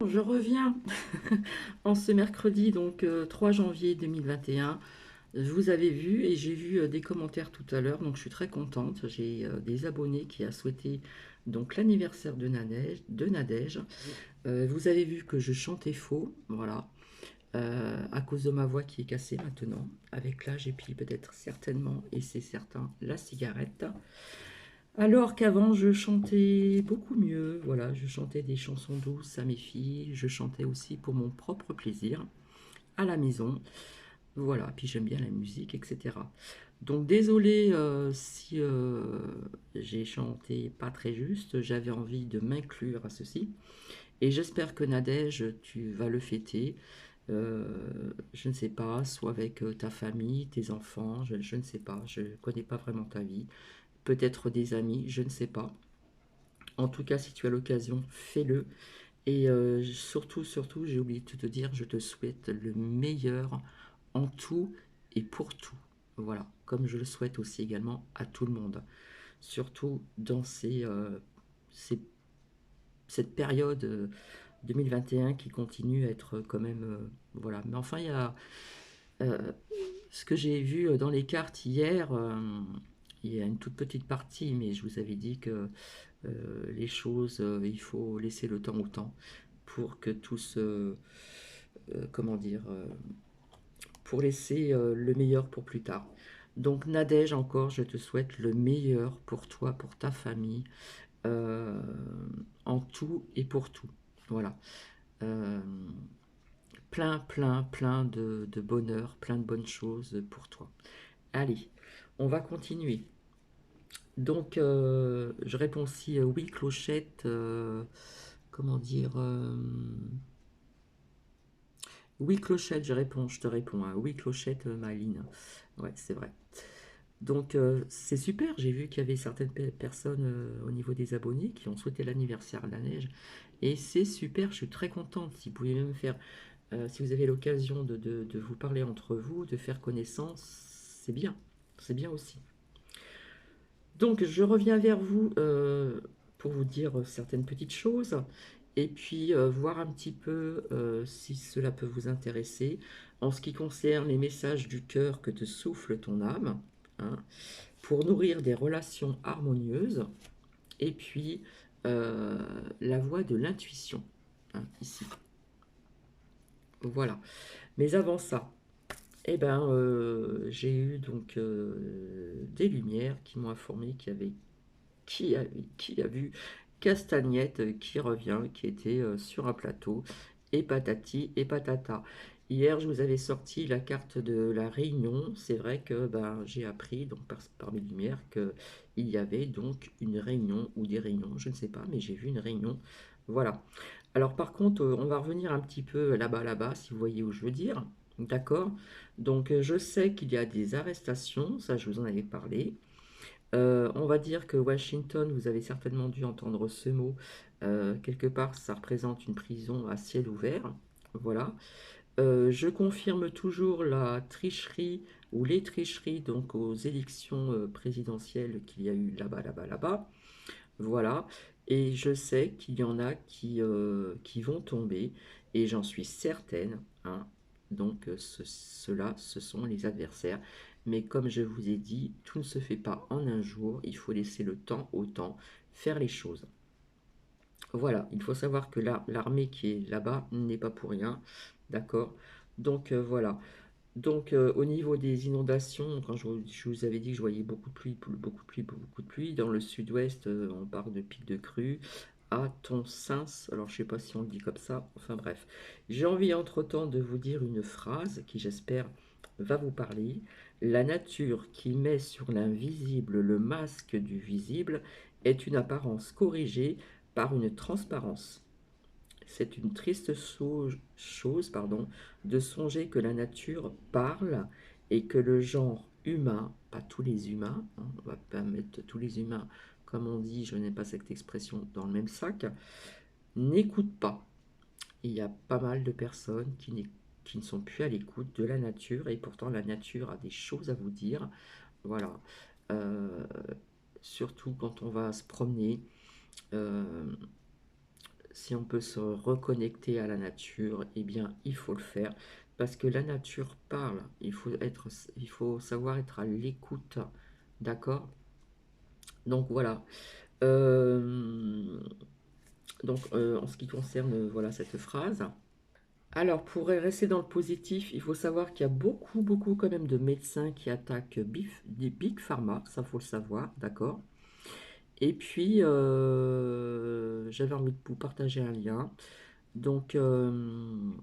Je reviens en ce mercredi, donc 3 janvier 2021. Vous avez vu et j'ai vu des commentaires tout à l'heure, donc je suis très contente. J'ai des abonnés qui a souhaité donc l'anniversaire de Nadège. Vous avez vu que je chantais faux, voilà, à cause de ma voix qui est cassée maintenant. Avec l'âge et puis peut-être certainement, et c'est certain, la cigarette. Alors qu'avant, je chantais beaucoup mieux. Voilà, je chantais des chansons douces à mes filles. Je chantais aussi pour mon propre plaisir à la maison. Voilà, puis j'aime bien la musique, etc. Donc désolé si j'ai chanté pas très juste. J'avais envie de m'inclure à ceci. Et j'espère que Nadège, tu vas le fêter. Je ne sais pas, soit avec ta famille, tes enfants, je ne sais pas. Je ne connais pas vraiment ta vie. Peut-être des amis, je ne sais pas. En tout cas, si tu as l'occasion, fais-le. Et surtout, j'ai oublié de te dire, je te souhaite le meilleur en tout et pour tout. Voilà, comme je le souhaite aussi également à tout le monde. Surtout dans ces- cette période 2021 qui continue à être quand même... voilà, mais enfin, il y a euh, ce que j'ai vu dans les cartes hier. Il y a une toute petite partie, mais je vous avais dit que les choses, il faut laisser le temps au temps pour que tout se, comment dire, pour laisser le meilleur pour plus tard. Donc Nadège, encore, je te souhaite le meilleur pour toi, pour ta famille, euh, en tout et pour tout. Voilà. Euh, plein de bonheur, plein de bonnes choses pour toi. Allez, on va continuer. Donc, je réponds aussi oui, Clochette. Comment dire oui, Clochette, je te réponds. Hein. Oui, Clochette, Maline. Ouais, c'est vrai. Donc, c'est super. J'ai vu qu'il y avait certaines personnes au niveau des abonnés qui ont souhaité l'anniversaire à la neige. Et c'est super, je suis très contente. Si vous pouvez même faire, si vous avez l'occasion de vous parler entre vous, de faire connaissance, c'est bien. C'est bien aussi. Donc, je reviens vers vous pour vous dire certaines petites choses et puis voir un petit peu si cela peut vous intéresser en ce qui concerne les messages du cœur que te souffle ton âme, hein, pour nourrir des relations harmonieuses et puis euh, la voie de l'intuition, hein, ici. Voilà. Mais avant ça, eh ben, j'ai eu donc des lumières qui m'ont informé qui a, qui a vu Castagnette qui revient, qui était sur un plateau, et patati et patata. Hier, je vous avais sorti la carte de la Réunion. C'est vrai que ben, j'ai appris donc par mes lumières qu'il y avait donc une réunion ou des réunions, je ne sais pas, mais j'ai vu une réunion. Voilà. Alors par contre, on va revenir un petit peu là-bas, si vous voyez où je veux dire. D'accord? Donc je sais qu'il y a des arrestations, ça je vous en avais parlé. On va dire que Washington, vous avez certainement dû entendre ce mot. Quelque part, ça représente une prison à ciel ouvert. Voilà. Je confirme toujours la tricherie ou les tricheries donc aux élections présidentielles qu'il y a eu là-bas. Voilà. Et je sais qu'il y en a qui vont tomber, et j'en suis certaine. Hein. Donc ceux-là, ce sont les adversaires. Mais comme je vous ai dit, tout ne se fait pas en un jour. Il faut laisser le temps au temps, faire les choses. Voilà, il faut savoir que l'armée qui est là-bas n'est pas pour rien. D'accord. Donc voilà. Donc, au niveau des inondations, quand je vous avais dit que je voyais beaucoup de pluie, beaucoup de pluie, beaucoup de pluie, dans le sud-ouest, on parle de pics de crue à Tonsins. Alors, je ne sais pas si on le dit comme ça. Enfin, bref. J'ai envie, entre-temps, de vous dire une phrase qui, j'espère, va vous parler. La nature qui met sur l'invisible le masque du visible est une apparence corrigée par une transparence. C'est une triste chose, pardon, de songer que la nature parle et que le genre humain, pas tous les humains, hein, on va pas mettre tous les humains, comme on dit, je n'aime pas cette expression, dans le même sac, n'écoute pas. Il y a pas mal de personnes qui ne sont plus à l'écoute de la nature, et pourtant la nature a des choses à vous dire. Voilà. Euh, Surtout quand on va se promener. Euh, si on peut se reconnecter à la nature, eh bien, il faut le faire. Parce que la nature parle. Il faut savoir être à l'écoute. D'accord? Donc voilà. Euh, en ce qui concerne voilà cette phrase. Alors, pour rester dans le positif, il faut savoir qu'il y a beaucoup, beaucoup quand même de médecins qui attaquent des big pharma, ça faut le savoir, d'accord? Et puis, j'avais envie de vous partager un lien. Donc, le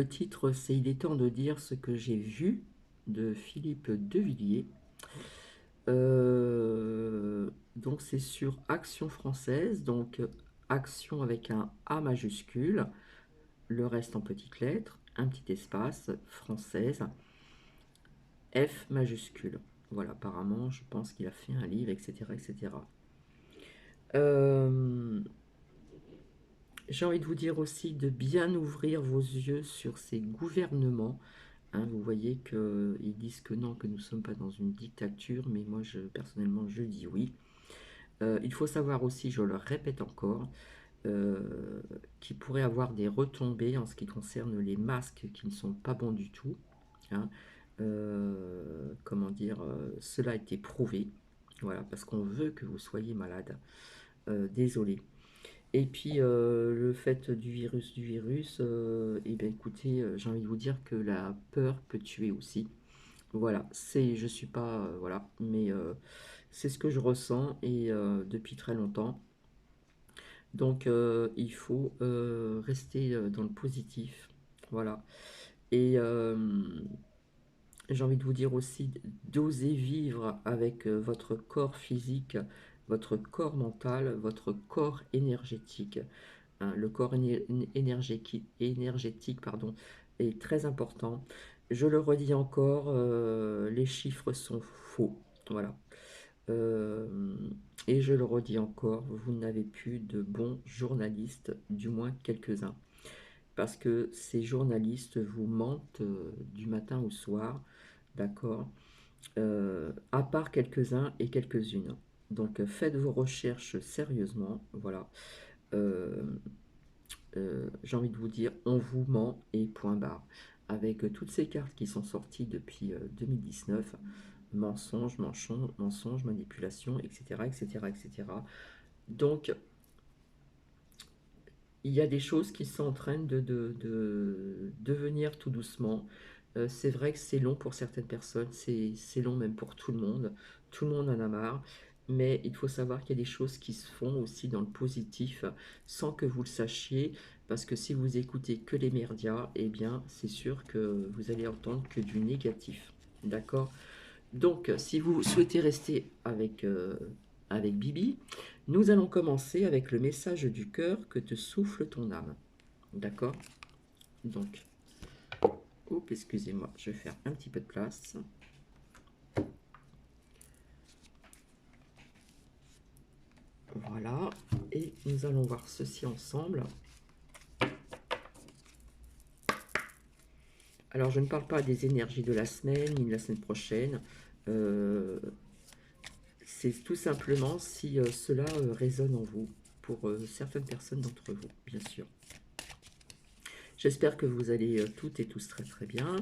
titre, c'est Il est temps de dire ce que j'ai vu de Philippe Devilliers. Donc, c'est sur Action française, donc Action avec un A majuscule, le reste en petites lettres, un petit espace, française, F majuscule. Voilà, apparemment, je pense qu'il a fait un livre, etc. etc. Euh, J'ai envie de vous dire aussi de bien ouvrir vos yeux sur ces gouvernements. Hein, vous voyez qu'ils disent que non, que nous ne sommes pas dans une dictature, mais moi, personnellement, je dis oui. Il faut savoir aussi, je le répète encore, qu'il pourrait avoir des retombées en ce qui concerne les masques qui ne sont pas bons du tout. Hein. Comment dire, cela a été prouvé. Voilà, parce qu'on veut que vous soyez malade. Désolé. Et puis le fait du virus, eh bien écoutez, j'ai envie de vous dire que la peur peut tuer aussi. Voilà, je suis pas, voilà, mais c'est ce que je ressens et depuis très longtemps. Donc il faut rester dans le positif, voilà. Et j'ai envie de vous dire aussi d'oser vivre avec votre corps physique, votre corps mental, votre corps énergétique. Hein, le corps énergétique pardon, est très important. Je le redis encore, les chiffres sont faux. Voilà. Euh, et je le redis encore, vous n'avez plus de bons journalistes, du moins quelques-uns. Parce que ces journalistes vous mentent du matin au soir, d'accord? À part quelques-uns et quelques-unes. Donc faites vos recherches sérieusement, voilà. Euh, j'ai envie de vous dire, on vous ment et point barre. Avec toutes ces cartes qui sont sorties depuis 2019, mensonge, mensonge, manipulation, etc., etc., etc. Donc, il y a des choses qui sont en train de venir tout doucement. C'est vrai que c'est long pour certaines personnes, c'est long même pour tout le monde. Tout le monde en a marre. Mais il faut savoir qu'il y a des choses qui se font aussi dans le positif sans que vous le sachiez. Parce que si vous écoutez que les médias, eh bien, c'est sûr que vous allez entendre que du négatif. D'accord? Donc, si vous souhaitez rester avec Bibi, nous allons commencer avec le message du cœur que te souffle ton âme. D'accord? Donc, oups, excusez-moi, je vais faire un petit peu de place. Voilà, et nous allons voir ceci ensemble. Alors, je ne parle pas des énergies de la semaine, ni de la semaine prochaine. C'est tout simplement si cela résonne en vous, pour certaines personnes d'entre vous, bien sûr. J'espère que vous allez toutes et tous très très bien.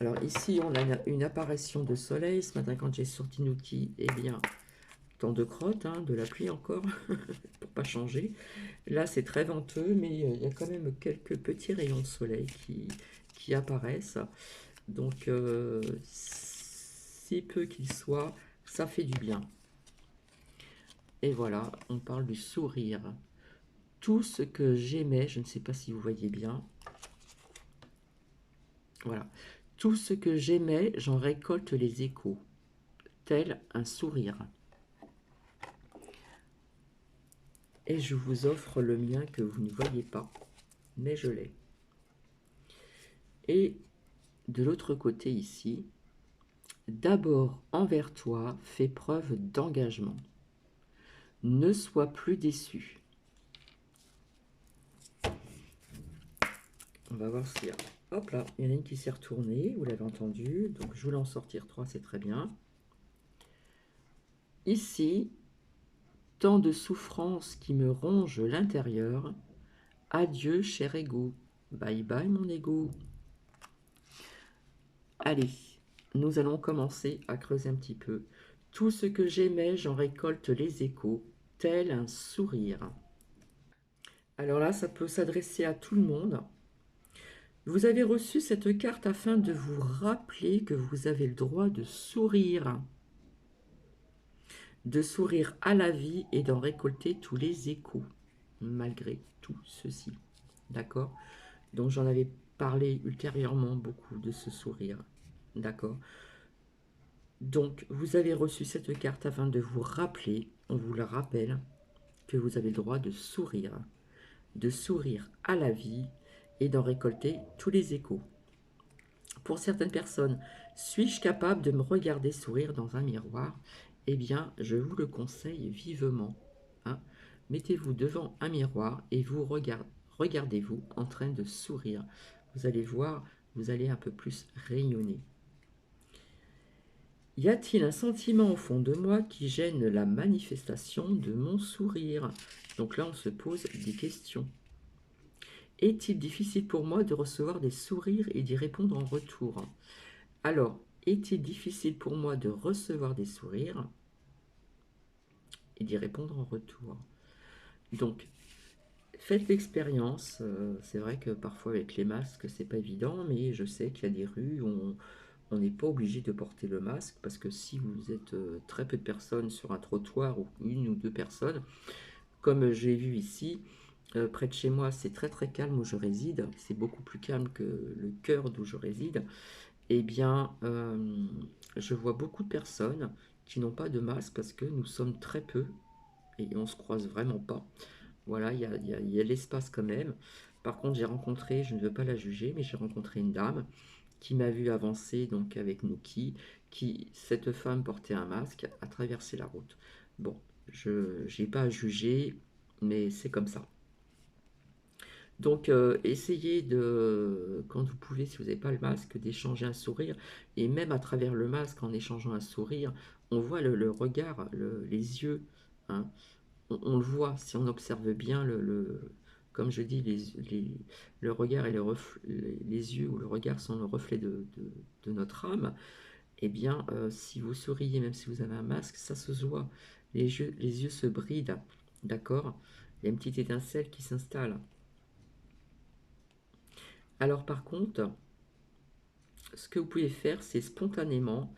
Alors ici, on a une apparition de soleil. Ce matin, quand j'ai sorti l'outil, eh bien, temps de crotte, hein, de la pluie encore, pour pas changer. Là, c'est très venteux, mais il y a quand même quelques petits rayons de soleil qui apparaissent. Donc, si peu qu'il soit, ça fait du bien. Et voilà, on parle du sourire. Tout ce que j'aimais, je ne sais pas si vous voyez bien. Voilà. Tout ce que j'aimais, j'en récolte les échos, tel un sourire. Et je vous offre le mien que vous ne voyez pas, mais je l'ai. Et de l'autre côté ici, d'abord envers toi, fais preuve d'engagement. Ne sois plus déçu. On va voir s'il y a... Hop là, il y en a une qui s'est retournée, vous l'avez entendu. Donc je voulais en sortir 3, c'est très bien. Ici, Tant de souffrances qui me rongent l'intérieur. Adieu, cher ego. Bye bye, mon ego. Allez, nous allons commencer à creuser un petit peu. Tout ce que j'aimais, j'en récolte les échos, tel un sourire. Alors là, ça peut s'adresser à tout le monde. Vous avez reçu cette carte afin de vous rappeler que vous avez le droit de sourire à la vie et d'en récolter tous les échos, malgré tout ceci. D'accord? Donc j'en avais parlé ultérieurement beaucoup de ce sourire. D'accord? Donc vous avez reçu cette carte afin de vous rappeler, on vous le rappelle, que vous avez le droit de sourire à la vie et d'en récolter tous les échos. Pour certaines personnes, suis-je capable de me regarder sourire dans un miroir? Eh bien, je vous le conseille vivement. Hein. Mettez-vous devant un miroir et regardez-vous en train de sourire. Vous allez voir, vous allez un peu plus rayonner. Y a-t-il un sentiment au fond de moi qui gêne la manifestation de mon sourire? Donc là, on se pose des questions. Est-il difficile pour moi de recevoir des sourires et d'y répondre en retour? Alors, est-il difficile pour moi de recevoir des sourires et d'y répondre en retour? Donc, faites l'expérience. C'est vrai que parfois avec les masques, c'est pas évident, mais je sais qu'il y a des rues où on n'est pas obligé de porter le masque parce que si vous êtes très peu de personnes sur un trottoir ou une ou deux personnes, comme j'ai vu ici, près de chez moi, c'est très très calme où je réside. C'est beaucoup plus calme que le cœur d'où je réside. Eh bien, je vois beaucoup de personnes qui n'ont pas de masque parce que nous sommes très peu et on se croise vraiment pas. Voilà, il y a l'espace quand même. Par contre, j'ai rencontré, je ne veux pas la juger, mais j'ai rencontré une dame qui m'a vu avancer donc avec Nookie, cette femme portait un masque, a traversé la route. Bon, je n'ai pas à juger, mais c'est comme ça. Donc, essayez de, quand vous pouvez, si vous n'avez pas le masque, d'échanger un sourire. Et même à travers le masque, en échangeant un sourire, on voit le regard, les yeux. Hein. On le voit si on observe bien comme je dis, le regard et les yeux ou le regard sont le reflet de notre âme. Eh bien, si vous souriez, même si vous avez un masque, ça se voit. Les yeux se brident, d'accord? Il y a une petite étincelle qui s'installe. Alors par contre, ce que vous pouvez faire, c'est spontanément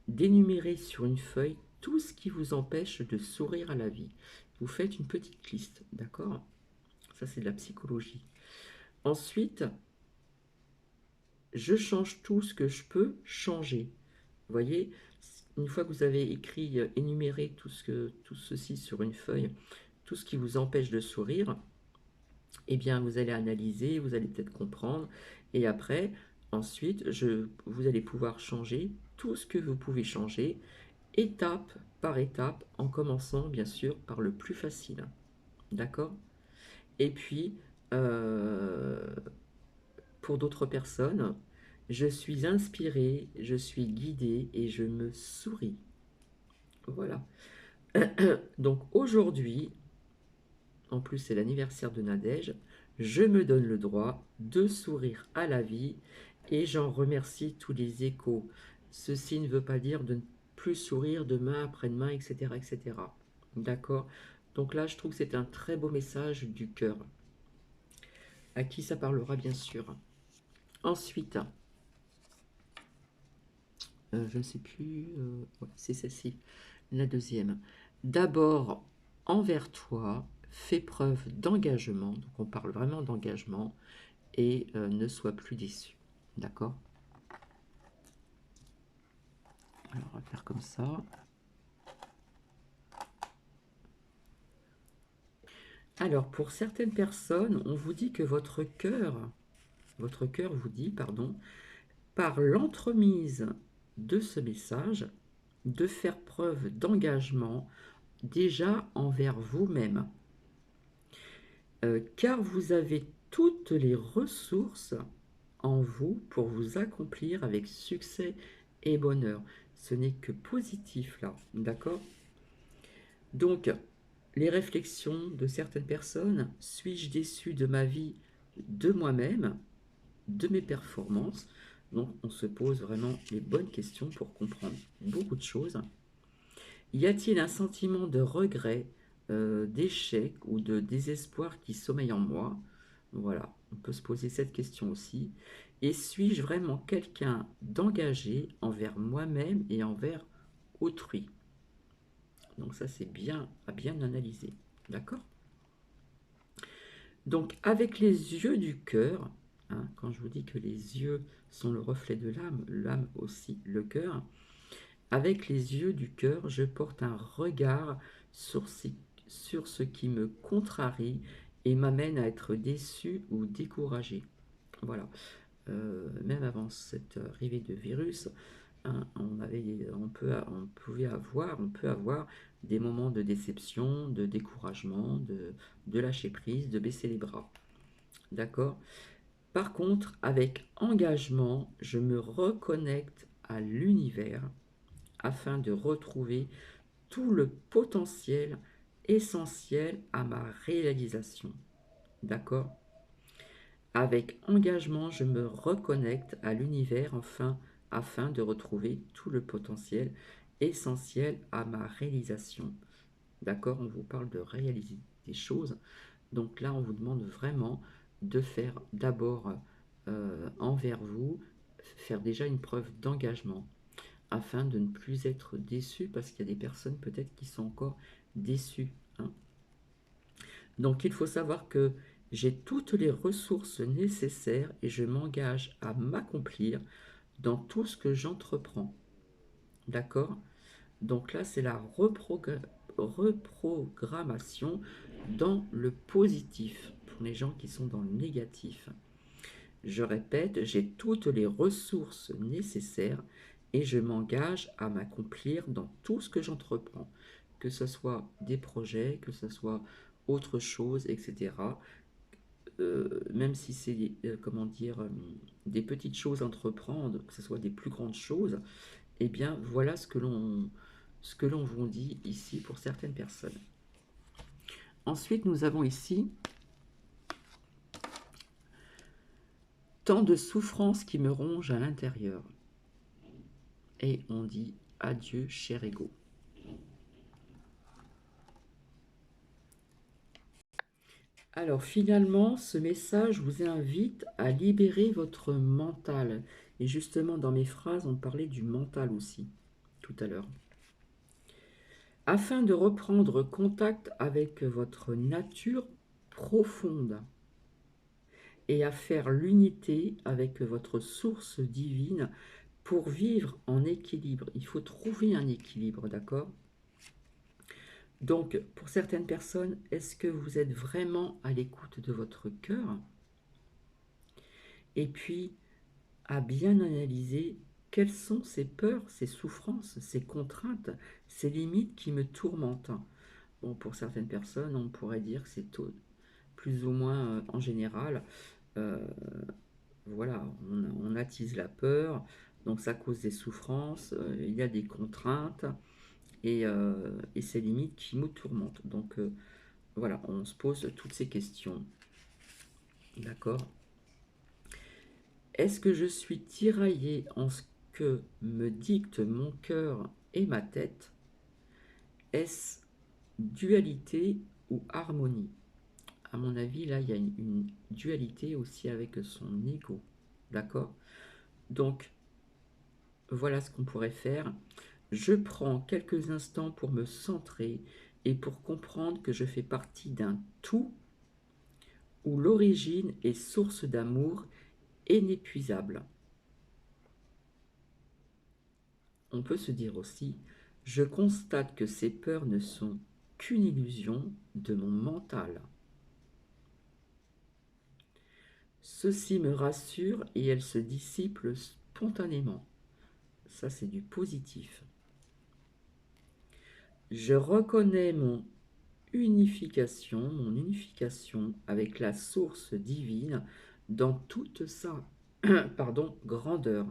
d'énumérer sur une feuille tout ce qui vous empêche de sourire à la vie. Vous faites une petite liste, d'accord? Ça, c'est de la psychologie. Ensuite, je change tout ce que je peux changer. Vous voyez, une fois que vous avez écrit, énuméré tout ceci sur une feuille, tout ce qui vous empêche de sourire, eh bien, vous allez analyser, vous allez peut-être comprendre, et après, ensuite, vous allez pouvoir changer tout ce que vous pouvez changer, étape par étape, en commençant, bien sûr, par le plus facile. D'accord? Et puis, pour d'autres personnes, je suis inspiré, je suis guidé et je me souris. Voilà. Donc aujourd'hui, en plus c'est l'anniversaire de Nadège, je me donne le droit de sourire à la vie et j'en remercie tous les échos. Ceci ne veut pas dire de ne plus sourire demain, après-demain, etc., etc. D'accord? Donc là, je trouve que c'est un très beau message du cœur, à qui ça parlera bien sûr. Ensuite, je ne sais plus, ouais, c'est celle-ci, la deuxième. D'abord, envers toi, fais preuve d'engagement, donc on parle vraiment d'engagement, et ne sois plus déçu. D'accord? Alors, on va faire comme ça. Alors, pour certaines personnes, on vous dit que votre cœur vous dit, pardon, par l'entremise de ce message, de faire preuve d'engagement déjà envers vous-même. Car vous avez toutes les ressources en vous pour vous accomplir avec succès et bonheur. Ce n'est que positif là, d'accord? Donc, les réflexions de certaines personnes. Suis-je déçu de ma vie, de moi-même, de mes performances? Donc on se pose vraiment les bonnes questions pour comprendre beaucoup de choses. Y a-t-il un sentiment de regret, d'échec ou de désespoir qui sommeille en moi? Voilà, on peut se poser cette question aussi. Et suis-je vraiment quelqu'un d'engagé envers moi-même et envers autrui? Donc ça, c'est bien à bien analyser. D'accord? Donc avec les yeux du cœur, hein, quand je vous dis que les yeux sont le reflet de l'âme, l'âme aussi le cœur, avec les yeux du cœur, je porte un regard sur ce qui me contrarie et m'amène à être déçu ou découragé. Voilà. Même avant cette arrivée de virus, hein, on peut avoir des moments de déception, de découragement, de lâcher prise, de baisser les bras. D'accord? Par contre, avec engagement, je me reconnecte à l'univers afin de retrouver tout le potentiel essentiel à ma réalisation. D'accord? Avec engagement, je me reconnecte à l'univers afin de retrouver tout le potentiel essentiel à ma réalisation. D'accord? On vous parle de réaliser des choses. Donc là, on vous demande vraiment de faire d'abord envers vous, faire déjà une preuve d'engagement afin de ne plus être déçu parce qu'il y a des personnes peut-être qui sont encore déçues, hein. Donc il faut savoir que j'ai toutes les ressources nécessaires et je m'engage à m'accomplir dans tout ce que j'entreprends. D'accord? Donc là, c'est la reprogrammation dans le positif pour les gens qui sont dans le négatif. Je répète, j'ai toutes les ressources nécessaires et je m'engage à m'accomplir dans tout ce que j'entreprends, que ce soit des projets, que ce soit autre chose, etc. Même si c'est, comment dire, des petites choses à entreprendre, que ce soit des plus grandes choses, eh bien voilà ce que l'on vous dit ici pour certaines personnes. Ensuite, nous avons ici tant de souffrances qui me rongent à l'intérieur. Et on dit adieu, cher ego. Alors finalement, ce message vous invite à libérer votre mental. Et justement, dans mes phrases, on parlait du mental aussi, tout à l'heure. Afin de reprendre contact avec votre nature profonde et à faire l'unité avec votre source divine pour vivre en équilibre. Il faut trouver un équilibre, d'accord? Donc, pour certaines personnes, est-ce que vous êtes vraiment à l'écoute de votre cœur? Et puis, à bien analyser quelles sont ces peurs, ces souffrances, ces contraintes, ces limites qui me tourmentent. Bon, pour certaines personnes, on pourrait dire que c'est plus ou moins en général. euh, voilà, on attise la peur, donc ça cause des souffrances, il y a des contraintes et ces limites qui nous tourmentent. Donc voilà, on se pose toutes ces questions. D'accord? Est-ce que je suis tiraillé en ce que me dicte mon cœur et ma tête? Est-ce dualité ou harmonie? À mon avis, là, il y a une dualité aussi avec son ego. D'accord? Donc, voilà ce qu'on pourrait faire. Je prends quelques instants pour me centrer et pour comprendre que je fais partie d'un tout où l'origine est source d'amour inépuisable. On peut se dire aussi, je constate que ces peurs ne sont qu'une illusion de mon mental. Ceci me rassure et elles se dissipent spontanément. Ça, c'est du positif. Je reconnais mon unification avec la source divine dans toute sa grandeur,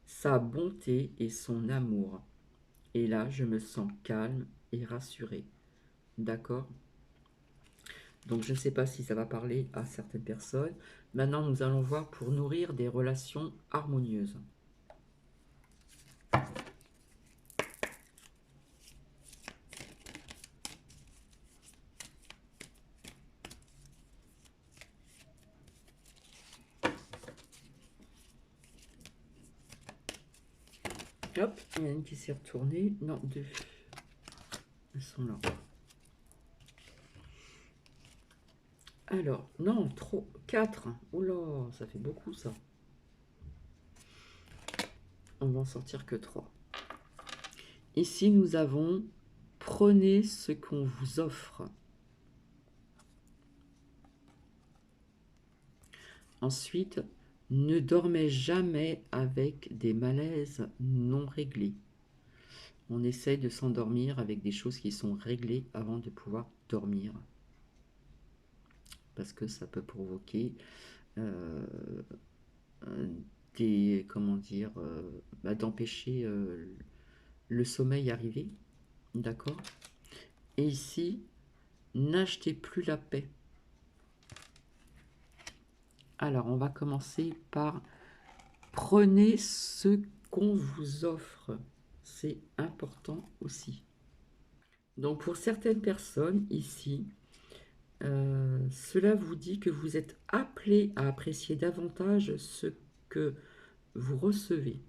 sa bonté et son amour. Et là, je me sens calme et rassuré. D'accord? Donc je ne sais pas si ça va parler à certaines personnes. Maintenant, nous allons voir pour nourrir des relations harmonieuses. Hop, il y en a une qui s'est retournée. Non, deux. Elles sont là. Alors, non, trop. 4. Oula, ça fait beaucoup ça. On va en sortir que 3. Ici, nous avons prenez ce qu'on vous offre. Ensuite, ne dormez jamais avec des malaises non réglés. On essaye de s'endormir avec des choses qui sont réglées avant de pouvoir dormir. Parce que ça peut provoquer des, comment dire, d'empêcher le sommeil arriver. D'accord? Et ici, n'achetez plus la paix. Alors, on va commencer par prenez ce qu'on vous offre. C'est important aussi. Donc, pour certaines personnes ici, cela vous dit que vous êtes appelé à apprécier davantage ce que vous recevez.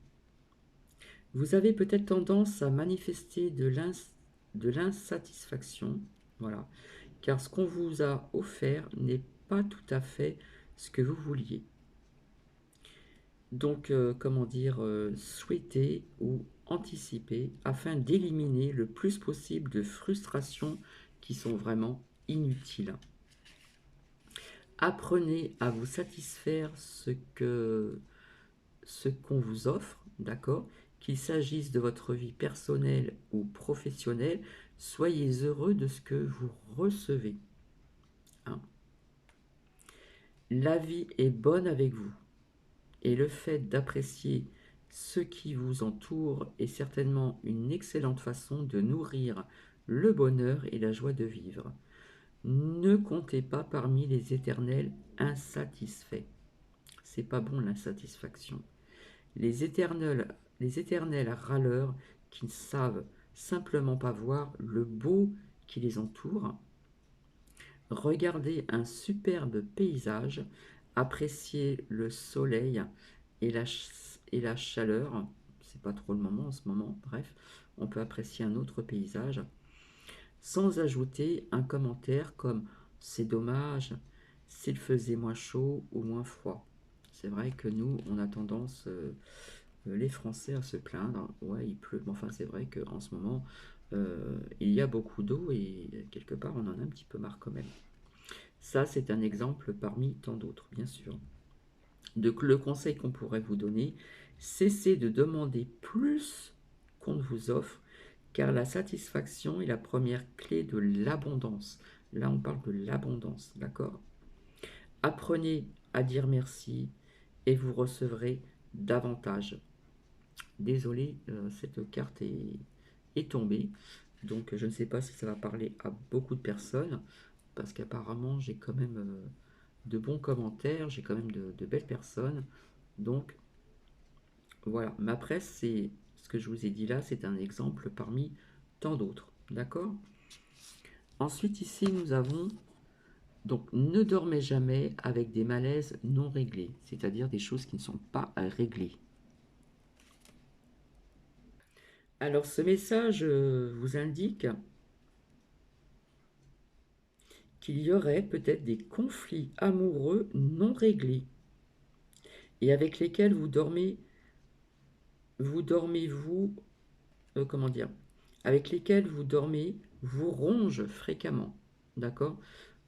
Vous avez peut-être tendance à manifester de l'insatisfaction, voilà, car ce qu'on vous a offert n'est pas tout à fait ce que vous vouliez. Donc, comment dire, souhaiter ou anticiper afin d'éliminer le plus possible de frustrations qui sont vraiment inutiles. Apprenez à vous satisfaire ce qu'on vous offre, d'accord? Qu'il s'agisse de votre vie personnelle ou professionnelle, soyez heureux de ce que vous recevez. Hein? La vie est bonne avec vous. Et le fait d'apprécier ce qui vous entoure est certainement une excellente façon de nourrir le bonheur et la joie de vivre. Ne comptez pas parmi les éternels insatisfaits. C'est pas bon l'insatisfaction. Les éternels râleurs qui ne savent simplement pas voir le beau qui les entoure. Regardez un superbe paysage, appréciez le soleil et la chaleur. C'est pas trop le moment en ce moment, bref, on peut apprécier un autre paysage sans ajouter un commentaire comme c'est dommage s'il faisait moins chaud ou moins froid. C'est vrai que nous, on a tendance, les Français, à se plaindre. Ouais, il pleut. Mais enfin, c'est vrai qu'en ce moment, il y a beaucoup d'eau et quelque part, on en a un petit peu marre quand même. Ça, c'est un exemple parmi tant d'autres, bien sûr. Donc, le conseil qu'on pourrait vous donner, cessez de demander plus qu'on ne vous offre, car la satisfaction est la première clé de l'abondance. Là, on parle de l'abondance, d'accord? Apprenez à dire merci et vous recevrez davantage. Désolé, cette carte est tombée. Donc, je ne sais pas si ça va parler à beaucoup de personnes, parce qu'apparemment, j'ai quand même de bons commentaires, j'ai quand même de belles personnes. Donc, voilà. Mais après, c'est ce que je vous ai dit là, c'est un exemple parmi tant d'autres. D'accord? Ensuite, ici, nous avons donc ne dormez jamais avec des malaises non réglés, c'est-à-dire des choses qui ne sont pas réglées. Alors, ce message vous indique qu'il y aurait peut-être des conflits amoureux non réglés et avec lesquels comment dire, avec lesquels vous dormez, vous ronge fréquemment, d'accord?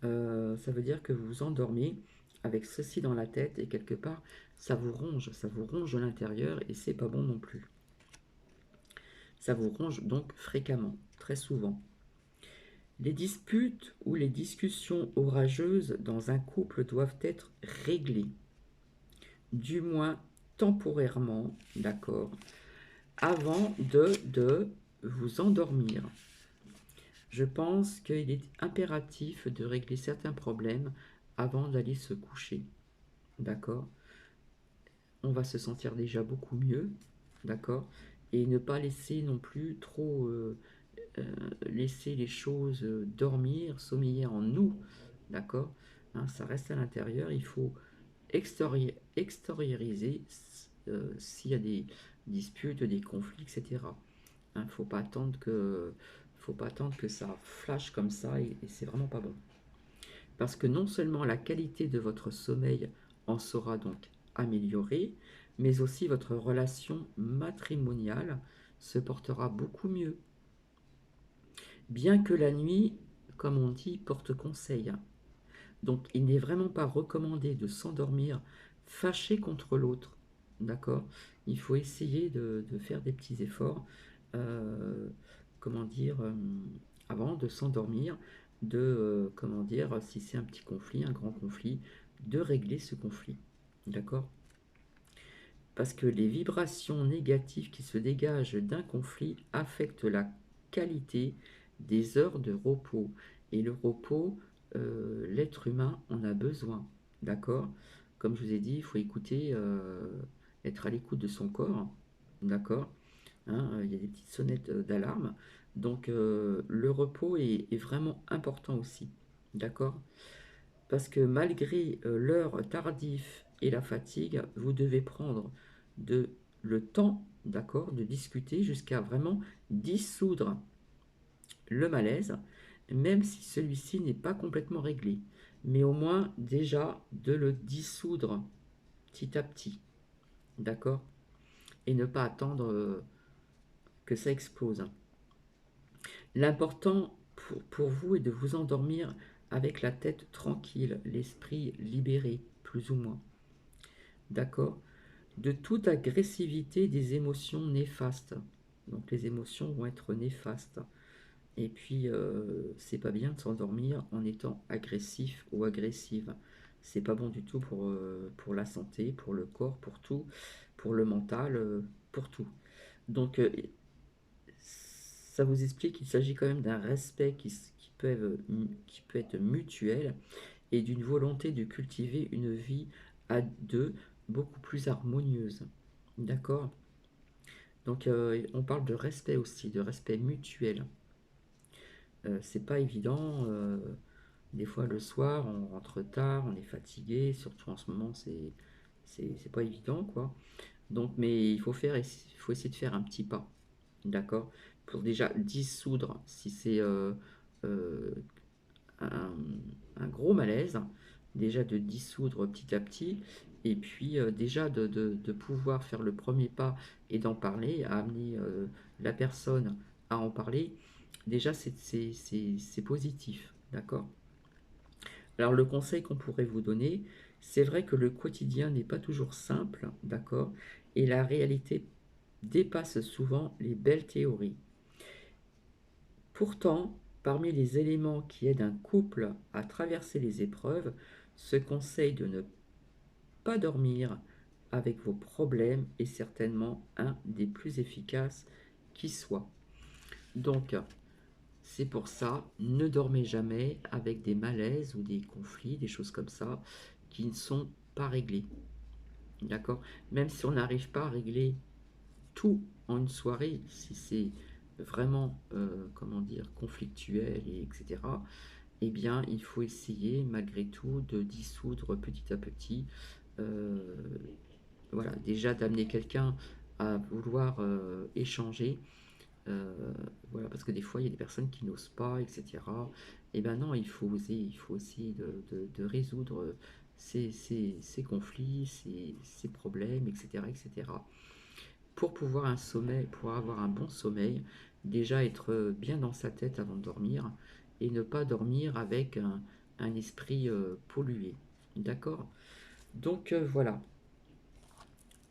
Ça veut dire que vous vous endormez avec ceci dans la tête et quelque part, ça vous ronge à l'intérieur et c'est pas bon non plus. Ça vous ronge donc fréquemment, très souvent. Les disputes ou les discussions orageuses dans un couple doivent être réglées, du moins temporairement, d'accord, avant de vous endormir. Je pense qu'il est impératif de régler certains problèmes avant d'aller se coucher. D'accord? On va se sentir déjà beaucoup mieux. D'accord? Et ne pas laisser non plus trop laisser les choses dormir, sommeiller en nous. D'accord? Hein, ça reste à l'intérieur. Il faut extérioriser s'il y a des disputes, des conflits, etc. Hein, faut pas attendre que ça flash comme ça et c'est vraiment pas bon. Parce que non seulement la qualité de votre sommeil en sera donc améliorée, mais aussi votre relation matrimoniale se portera beaucoup mieux. Bien que la nuit, comme on dit, porte conseil. Donc il n'est vraiment pas recommandé de s'endormir fâché contre l'autre. D'accord? Il faut essayer de faire des petits efforts, euh, comment dire, avant de s'endormir, comment dire, si c'est un petit conflit, un grand conflit, de régler ce conflit. D'accord? Parce que les vibrations négatives qui se dégagent d'un conflit affectent la qualité des heures de repos. Et le repos, l'être humain en a besoin. D'accord? Comme je vous ai dit, il faut écouter, être à l'écoute de son corps. D'accord? Hein, il y a des petites sonnettes d'alarme. Donc le repos est vraiment important aussi. D'accord? Parce que malgré l'heure tardive et la fatigue, vous devez prendre le temps, d'accord, de discuter jusqu'à vraiment dissoudre le malaise, même si celui-ci n'est pas complètement réglé. Mais au moins déjà de le dissoudre petit à petit, d'accord, et ne pas attendre que ça explose. L'important pour vous est de vous endormir avec la tête tranquille, l'esprit libéré, plus ou moins. D'accord? De toute agressivité des émotions néfastes. Donc les émotions vont être néfastes. Et puis, c'est pas bien de s'endormir en étant agressif ou agressive. C'est pas bon du tout pour la santé, pour le corps, pour tout, pour le mental, pour tout. Donc, ça vous explique qu'il s'agit quand même d'un respect qui peut être mutuel et d'une volonté de cultiver une vie à deux beaucoup plus harmonieuse. D'accord? Donc on parle de respect aussi, de respect mutuel. C'est pas évident. Des fois le soir, on rentre tard, on est fatigué, surtout en ce moment, c'est pas évident, quoi. Donc, mais il faut essayer de faire un petit pas, d'accord? Pour déjà dissoudre si c'est euh, un, un gros malaise, déjà de dissoudre petit à petit, et puis déjà de pouvoir faire le premier pas et d'en parler, à amener la personne à en parler, déjà c'est positif, d'accord? Alors le conseil qu'on pourrait vous donner, c'est vrai que le quotidien n'est pas toujours simple, d'accord? Et la réalité dépasse souvent les belles théories. Pourtant, parmi les éléments qui aident un couple à traverser les épreuves, ce conseil de ne pas dormir avec vos problèmes est certainement un des plus efficaces qui soit. Donc, c'est pour ça, ne dormez jamais avec des malaises ou des conflits, des choses comme ça, qui ne sont pas réglés. D'accord? Même si on n'arrive pas à régler tout en une soirée, si c'est vraiment, comment dire, conflictuel, et etc., eh bien, il faut essayer, malgré tout, de dissoudre petit à petit. euh, voilà, déjà d'amener quelqu'un à vouloir échanger. Voilà, parce que des fois, il y a des personnes qui n'osent pas, etc. Et ben non, il faut oser, il faut essayer de résoudre ces conflits, ces problèmes, etc., etc. Pour pouvoir pour avoir un bon sommeil, déjà être bien dans sa tête avant de dormir et ne pas dormir avec un esprit pollué. D'accord? Donc voilà.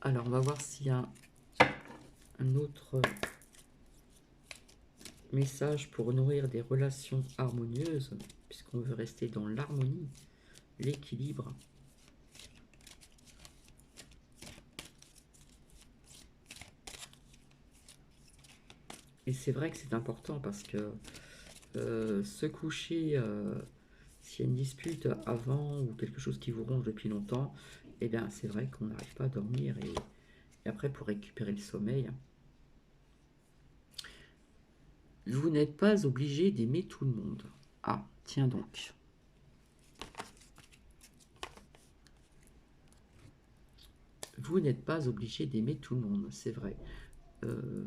Alors on va voir s'il y a un autre message pour nourrir des relations harmonieuses, puisqu'on veut rester dans l'harmonie, l'équilibre. Et c'est vrai que c'est important parce que se coucher, s'il y a une dispute avant ou quelque chose qui vous ronge depuis longtemps, eh bien c'est vrai qu'on n'arrive pas à dormir et après pour récupérer le sommeil, vous n'êtes pas obligé d'aimer tout le monde. Ah, tiens donc. Vous n'êtes pas obligé d'aimer tout le monde, c'est vrai. Euh,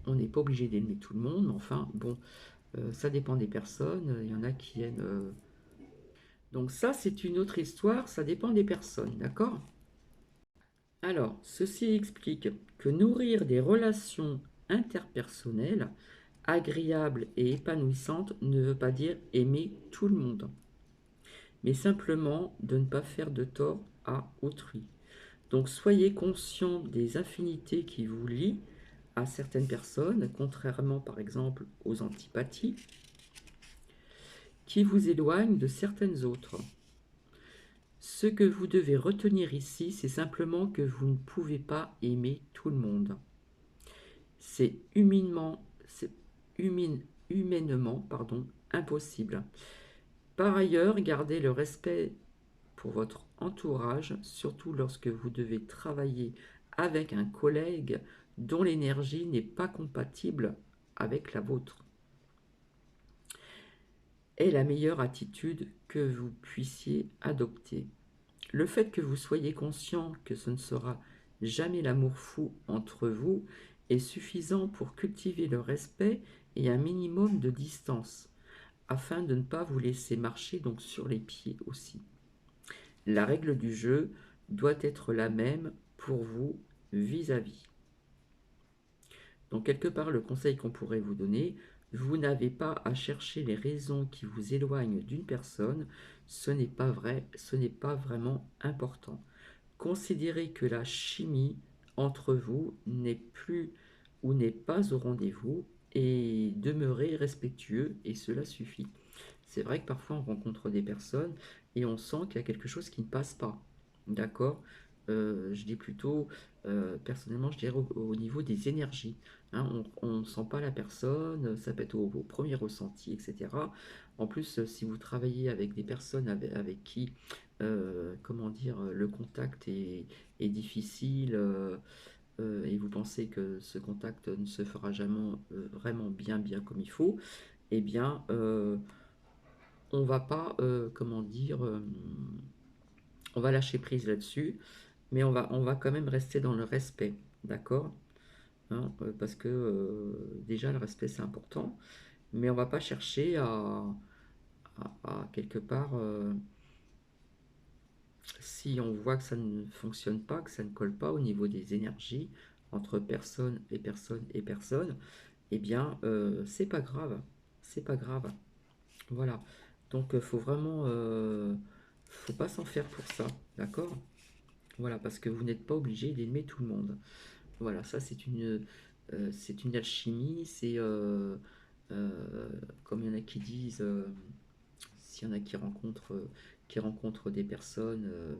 on n'est pas obligé d'aimer tout le monde, mais enfin, bon, ça dépend des personnes. Il y en a qui aiment. Donc ça, c'est une autre histoire, ça dépend des personnes, d'accord? Alors, ceci explique que nourrir des relations interpersonnelles agréables et épanouissantes ne veut pas dire aimer tout le monde, mais simplement de ne pas faire de tort à autrui. Donc soyez conscient des affinités qui vous lient à certaines personnes, contrairement par exemple aux antipathies, qui vous éloignent de certaines autres. Ce que vous devez retenir ici, c'est simplement que vous ne pouvez pas aimer tout le monde. C'est humainement impossible. Par ailleurs, gardez le respect pour votre entourage, surtout lorsque vous devez travailler avec un collègue dont l'énergie n'est pas compatible avec la vôtre. Est la meilleure attitude que vous puissiez adopter. Le fait que vous soyez conscient que ce ne sera jamais l'amour fou entre vous est suffisant pour cultiver le respect et un minimum de distance, afin de ne pas vous laisser marcher donc sur les pieds aussi. La règle du jeu doit être la même pour vous vis-à-vis. Donc quelque part, le conseil qu'on pourrait vous donner, vous n'avez pas à chercher les raisons qui vous éloignent d'une personne, ce n'est pas vrai, ce n'est pas vraiment important. Considérez que la chimie entre vous n'est plus ou n'est pas au rendez-vous et demeurez respectueux et cela suffit. C'est vrai que parfois on rencontre des personnes et on sent qu'il y a quelque chose qui ne passe pas. D'accord. Je dis plutôt, personnellement, je dirais au niveau des énergies. Hein, on ne sent pas la personne, ça peut être au premier ressenti, etc. En plus, si vous travaillez avec des personnes avec qui, comment dire, le contact est difficile et vous pensez que ce contact ne se fera jamais vraiment bien comme il faut, eh bien, on va pas, comment dire, on va lâcher prise là-dessus, mais on va quand même rester dans le respect, d'accord? Hein, parce que déjà le respect c'est important, mais on va pas chercher à quelque part, si on voit que ça ne fonctionne pas, que ça ne colle pas au niveau des énergies entre personne et personne et personne, eh bien c'est pas grave, c'est pas grave. Voilà. Donc, faut vraiment, faut pas s'en faire pour ça, d'accord? Voilà, parce que vous n'êtes pas obligé d'aimer tout le monde. Voilà, ça c'est une alchimie. C'est comme il y en a qui disent, s'il y en a qui rencontrent des personnes, euh,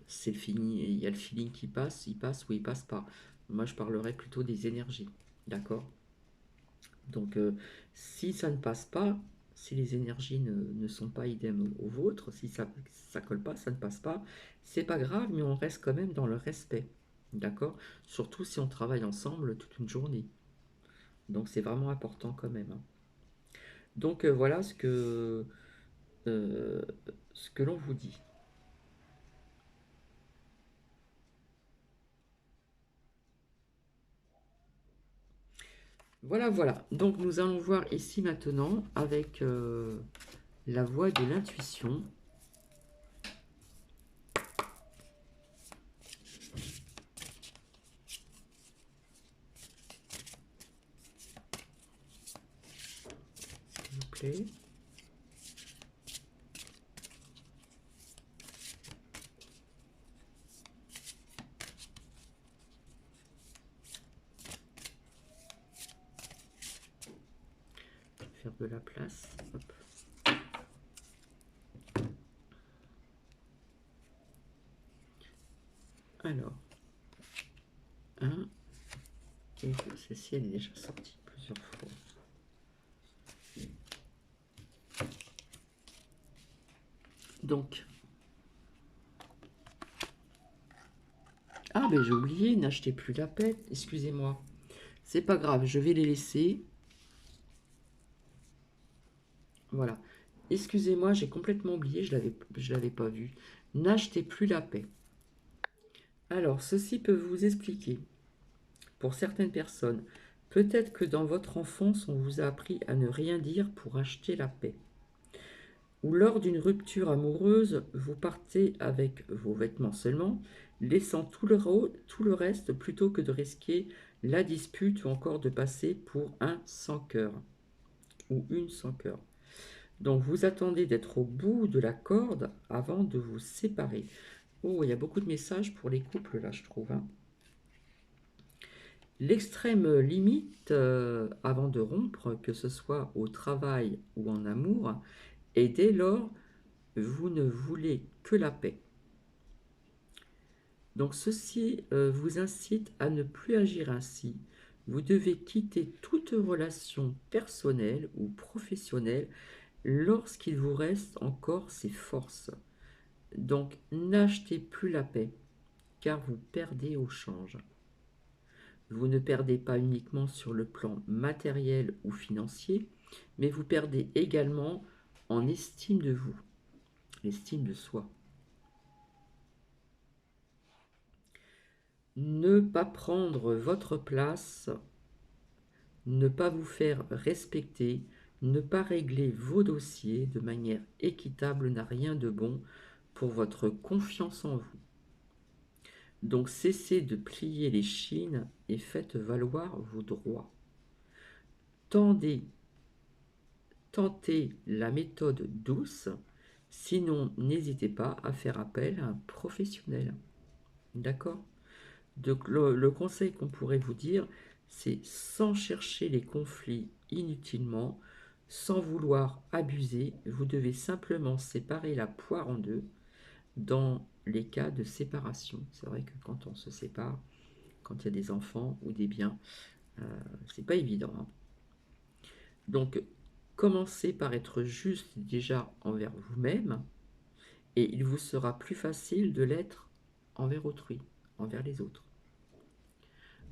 c'est le feeling, il y a le feeling qui passe, il passe ou il passe pas. Moi, je parlerais plutôt des énergies, d'accord? Donc, si ça ne passe pas, si les énergies ne sont pas idem aux vôtres, si ça colle pas, ça ne passe pas, c'est pas grave, mais on reste quand même dans le respect. D'accord? Surtout si on travaille ensemble toute une journée. Donc, c'est vraiment important quand même, hein. Donc, voilà euh, ce que l'on vous dit. Voilà, voilà. Donc, nous allons voir ici maintenant avec la voie de l'intuition. S'il vous plaît. Faire de la place. Hop. Alors, 1 et 2. Celle-ci, elle est déjà sortie plusieurs fois. Donc, ah ben j'ai oublié, n'achetez plus la paix, excusez-moi. C'est pas grave, je vais les laisser. Voilà. Excusez-moi, j'ai complètement oublié, je l'avais pas vu. N'achetez plus la paix. Alors, ceci peut vous expliquer, pour certaines personnes, peut-être que dans votre enfance, on vous a appris à ne rien dire pour acheter la paix. Ou lors d'une rupture amoureuse, vous partez avec vos vêtements seulement, laissant tout le reste plutôt que de risquer la dispute ou encore de passer pour un sans cœur ou une sans cœur. Donc vous attendez d'être au bout de la corde avant de vous séparer. Oh, il y a beaucoup de messages pour les couples là, je trouve. Hein. L'extrême limite avant de rompre, que ce soit au travail ou en amour, est dès lors vous ne voulez que la paix. Donc ceci vous incite à ne plus agir ainsi. Vous devez quitter toute relation personnelle ou professionnelle lorsqu'il vous reste encore ces forces. Donc n'achetez plus la paix, car vous perdez au change. Vous ne perdez pas uniquement sur le plan matériel ou financier, mais vous perdez également en estime de vous, l'estime de soi. Ne pas prendre votre place, ne pas vous faire respecter, ne pas régler vos dossiers de manière équitable n'a rien de bon pour votre confiance en vous. Donc cessez de plier les chines et faites valoir vos droits. Tentez la méthode douce, sinon n'hésitez pas à faire appel à un professionnel. D'accord ? Donc le conseil qu'on pourrait vous dire, c'est sans chercher les conflits inutilement, sans vouloir abuser, vous devez simplement séparer la poire en deux dans les cas de séparation. C'est vrai que quand on se sépare, quand il y a des enfants ou des biens, c'est pas évident. Hein. Donc, commencez par être juste déjà envers vous-même et il vous sera plus facile de l'être envers autrui, envers les autres.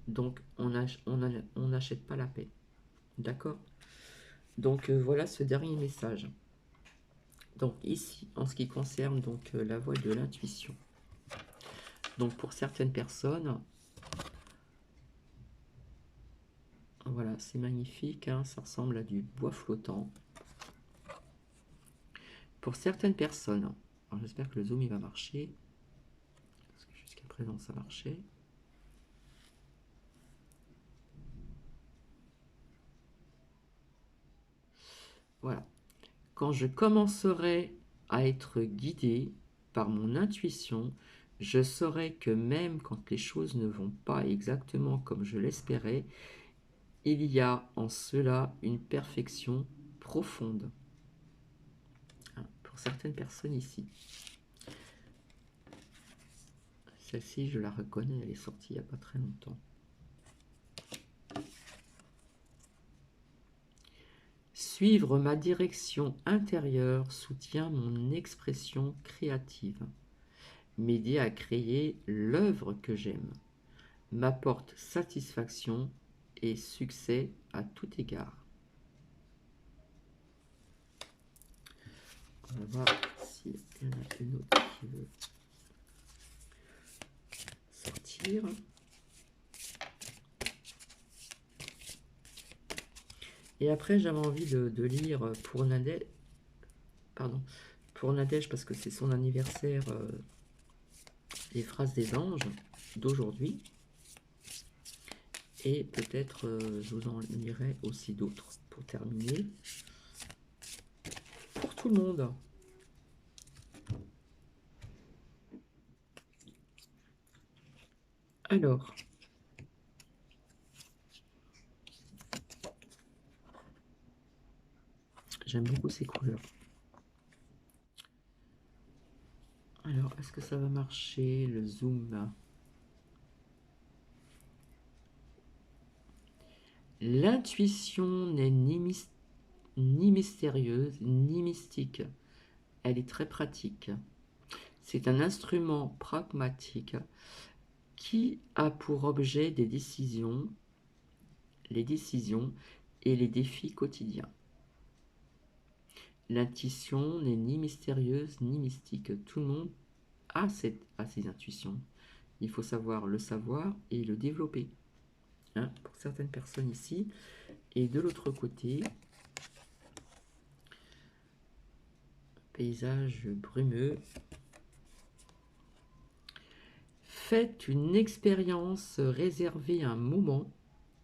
Donc, on n'achète pas la paix. D'accord? Donc, voilà ce dernier message. Donc, ici, en ce qui concerne donc, la voie de l'intuition. Donc, pour certaines personnes, voilà, c'est magnifique, hein, ça ressemble à du bois flottant. Pour certaines personnes, j'espère que le zoom il va marcher, parce que jusqu'à présent ça marchait. Voilà. Quand je commencerai à être guidé par mon intuition, je saurai que même quand les choses ne vont pas exactement comme je l'espérais, il y a en cela une perfection profonde. Hein, pour certaines personnes ici. Celle-ci, je la reconnais, elle est sortie il n'y a pas très longtemps. Suivre ma direction intérieure soutient mon expression créative. M'aider à créer l'œuvre que j'aime. M'apporte satisfaction et succès à tout égard. On va voir s'il y en a une autre qui veut sortir. Et après, j'avais envie de lire pour Nadège, pour Nadège parce que c'est son anniversaire, les phrases des anges d'aujourd'hui. Et peut-être je vous en lirai aussi d'autres pour terminer. Pour tout le monde. Alors, j'aime beaucoup ces couleurs. Alors, est-ce que ça va marcher, le zoom? L'intuition n'est ni mystérieuse, ni mystique. elle est très pratique. C'est un instrument pragmatique qui a pour objet les décisions et les défis quotidiens. L'intuition n'est ni mystérieuse ni mystique. Tout le monde a ses intuitions. Il faut savoir le savoir et le développer. Hein, pour certaines personnes ici. Et de l'autre côté, paysage brumeux. Faites une expérience réservée un moment,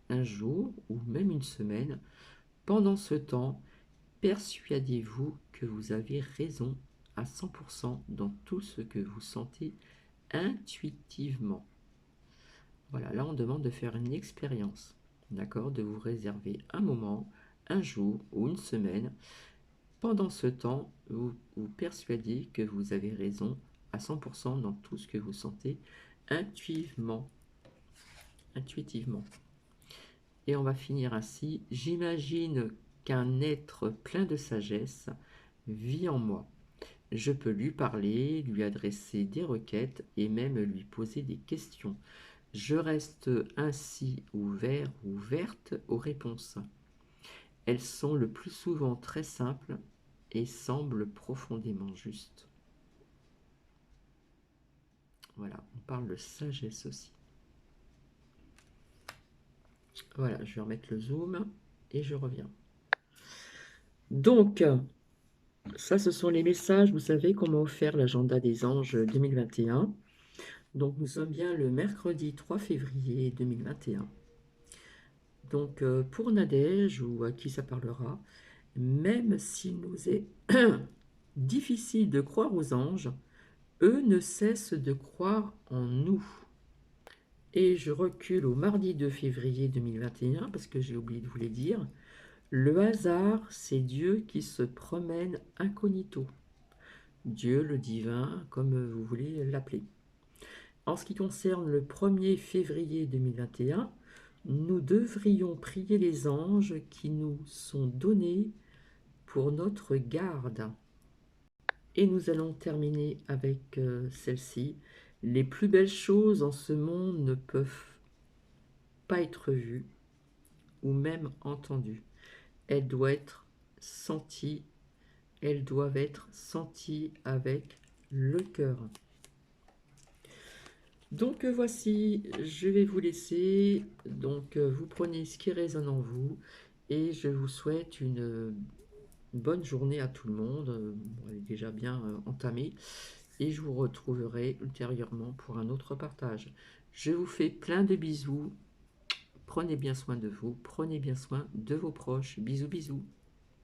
un jour ou même une semaine. Pendant ce temps, persuadez-vous que vous avez raison à 100% dans tout ce que vous sentez intuitivement. Voilà, là on demande de faire une expérience, d'accord, de vous réserver un moment, un jour ou une semaine. Pendant ce temps, vous vous persuadez que vous avez raison à 100% dans tout ce que vous sentez intuitivement. Et on va finir ainsi. J'imagine qu'un être plein de sagesse vit en moi. Je peux lui parler, lui adresser des requêtes et même lui poser des questions. Je reste ainsi ouverte aux réponses. Elles sont le plus souvent très simples et semblent profondément justes. Voilà, on parle de sagesse aussi. Voilà, je vais remettre le zoom et je reviens. Donc, ça, ce sont les messages, vous savez, qu'on m'a offert l'agenda des anges 2021. Donc, nous sommes bien le mercredi 3 février 2021. Donc, pour Nadège, ou à qui ça parlera, même s'il nous est difficile de croire aux anges, eux ne cessent de croire en nous. Et je recule au mardi 2 février 2021, parce que j'ai oublié de vous les dire. Le hasard, c'est Dieu qui se promène incognito. Dieu, le divin, comme vous voulez l'appeler. En ce qui concerne le 1er février 2021, nous devrions prier les anges qui nous sont donnés pour notre garde. Et nous allons terminer avec celle-ci. Les plus belles choses en ce monde ne peuvent pas être vues ou même entendues. Elles doivent être senties avec le cœur. Donc voici, je vais vous laisser. Donc vous prenez ce qui résonne en vous et je vous souhaite une bonne journée à tout le monde. Elle est déjà bien entamée et je vous retrouverai ultérieurement pour un autre partage. Je vous fais plein de bisous. Prenez bien soin de vous, prenez bien soin de vos proches. Bisous, bisous.